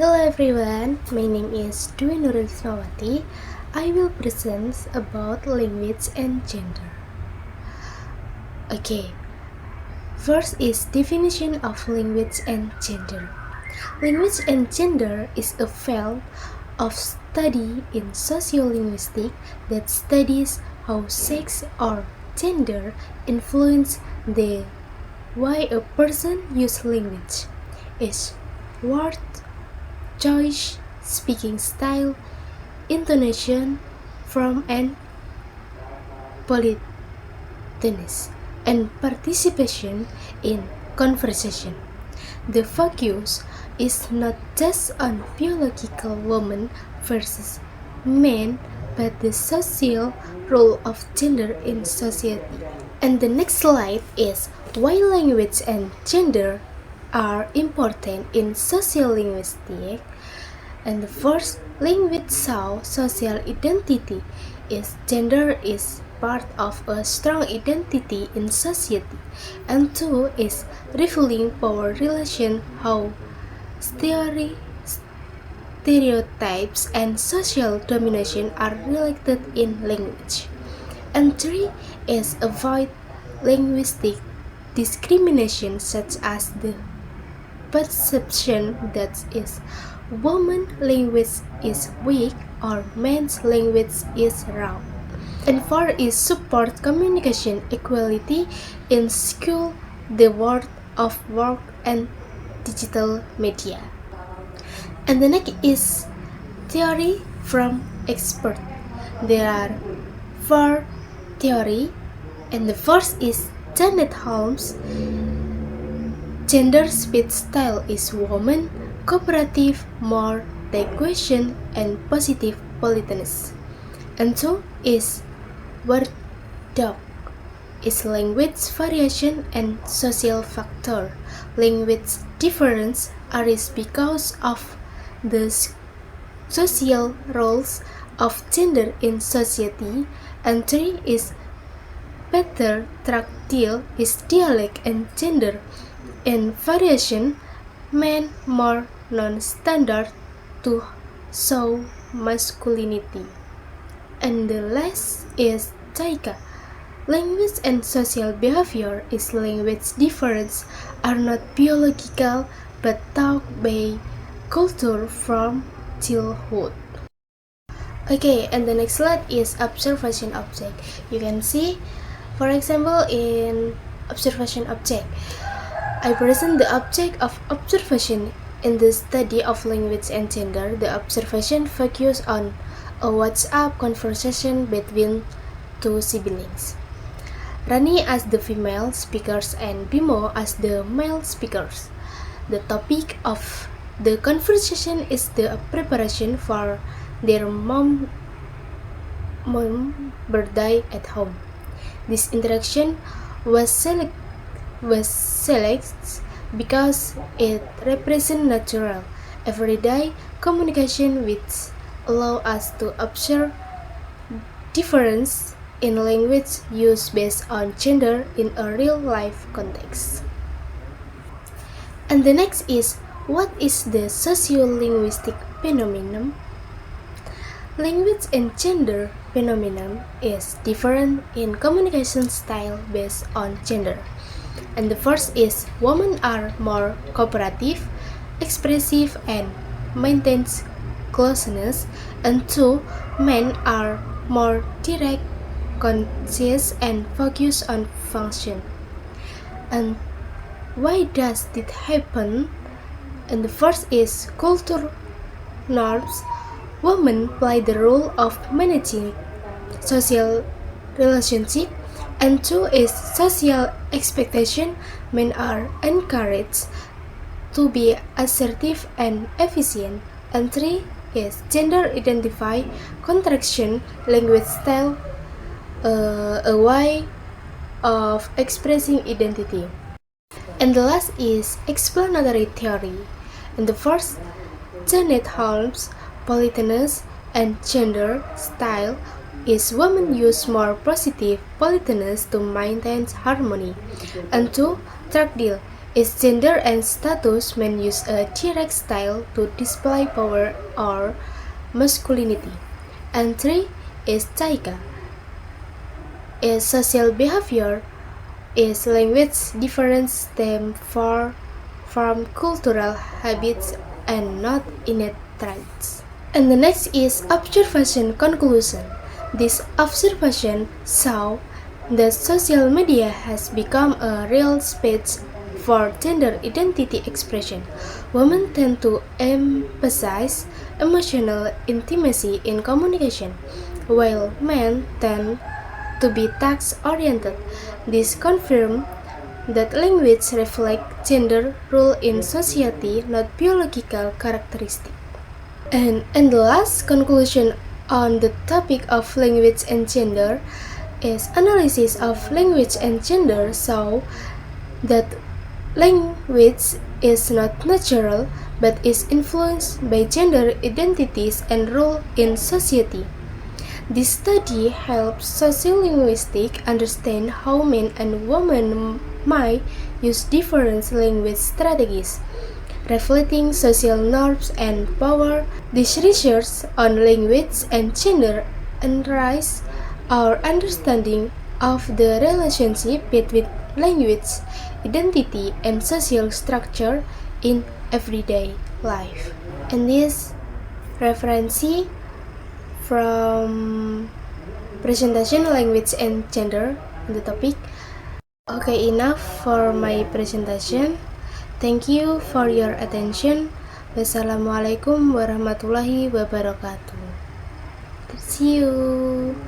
Hello everyone, my name is Dwi Nurul Ismawati. I will present about language and gender. Okay, first is definition of language and gender. Language and gender is a field of study in sociolinguistics that studies how sex or gender influence the way a person uses language, its word choice, speaking style, intonation, form, and politeness, and participation in conversation. The focus is not just on biological woman versus men, but the social role of gender in society. And the next slide is why language and gender are important in sociolinguistics. And the first, language shows social identity. Gender is part of a strong identity in society. And two is revealing power relation, how stereotypes and social domination are related in language. And three is avoid linguistic discrimination, such as the perception that woman's language is weak or men's language is wrong. And four is support communication equality in school, the world of work, and digital media. And the next is theory from expert. There are four theory, and the first is Janet Holmes. Gender speech style is woman, cooperative, more question, and positive politeness. And two is Wardog is language variation and social factor. Language difference arise because of the social roles of gender in society. And three is Peter Tractile is dialect and gender in variation, men more non-standard to show masculinity. And the last is Taika. Language and social behavior is language difference are not biological but taught by culture from childhood. Okay, and the next slide is observation object. You can see, for example, in observation object, I present the object of observation in the study of language and gender. The observation focuses on a WhatsApp conversation between two siblings. Rani as the female speakers and Bimo as the male speakers. The topic of the conversation is the preparation for their mom birthday at home. This interaction was selected because it represents natural, everyday communication which allow us to observe difference in language use based on gender in a real-life context. And the next is, what is the sociolinguistic phenomenon? Language and gender phenomenon is different in communication style based on gender. And the first is, women are more cooperative, expressive, and maintains closeness. And two, men are more direct, conscious, and focused on function. And why does it happen? And the first is cultural norms. Women play the role of managing social relationship. And two is social expectation. Men are encouraged to be assertive and efficient. And three is gender identify contraction, language style, a way of expressing identity. And the last is explanatory theory. And the first, Janet Holmes, politeness and gender style is women use more positive politeness to maintain harmony. And two, Tractile is gender and status. Men use a direct style to display power or masculinity. And 3 is taika, is social behavior, is language difference stem from cultural habits and not innate traits. And the next is observation conclusion. This observation shows that social media has become a real space for gender identity expression. Women tend to emphasize emotional intimacy in communication, while men tend to be task-oriented. This confirms that language reflects gender role in society, not biological characteristic. And the last conclusion on the topic of language and gender is analysis of language and gender show that language is not natural but is influenced by gender identities and role in society. This study helps sociolinguistics understand how men and women might use different language strategies, reflecting social norms and power. This research on language and gender enriches our understanding of the relationship between language, identity, and social structure in everyday life. And this reference from presentation language and gender on the topic. Okay, enough for my presentation. Thank you for your attention. Wassalamualaikum warahmatullahi wabarakatuh. See you.